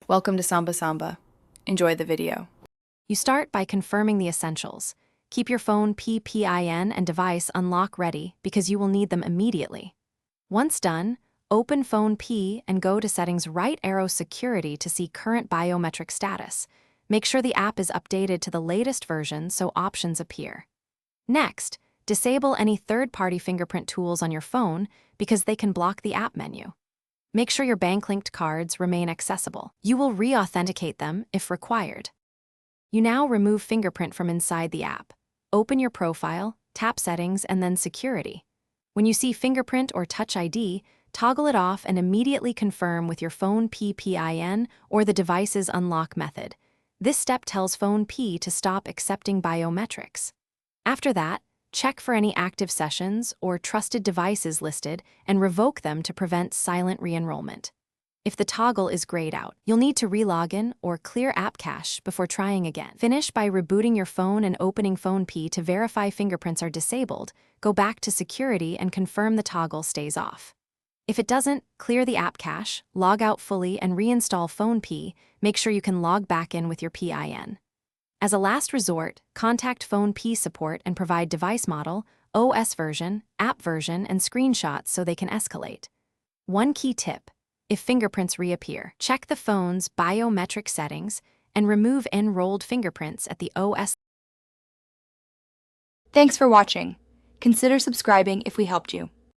Welcome to Samba Samba. Enjoy the video. You start by confirming the essentials. Keep your phone PPIN and device unlock ready because you will need them immediately. Once done, open Phonepe and go to Settings right arrow Security to see current biometric status. Make sure the app is updated to the latest version so options appear. Next, disable any third-party fingerprint tools on your phone because they can block the app menu. Make sure your bank-linked cards remain accessible. You will re-authenticate them if required. You now remove Fingerprint from inside the app. Open your profile, tap Settings, and then Security. When you see Fingerprint or Touch ID, toggle it off and immediately confirm with your phone PPIN or the device's unlock method. This step tells Phonepe to stop accepting biometrics. After that, check for any active sessions or trusted devices listed and revoke them to prevent silent re-enrollment. If the toggle is grayed out, you'll need to re-login or clear app cache before trying again. Finish by rebooting your phone and opening Phonepe to verify fingerprints are disabled. Go back to Security and confirm the toggle stays off. If it doesn't, clear the app cache, log out fully, and reinstall Phonepe. Make sure you can log back in with your PIN. As a last resort, contact Phonepe support and provide device model, OS version, app version, and screenshots so they can escalate. One key tip: if fingerprints reappear, check the phone's biometric settings and remove enrolled fingerprints at the OS. Thanks for watching. Consider subscribing if we helped you.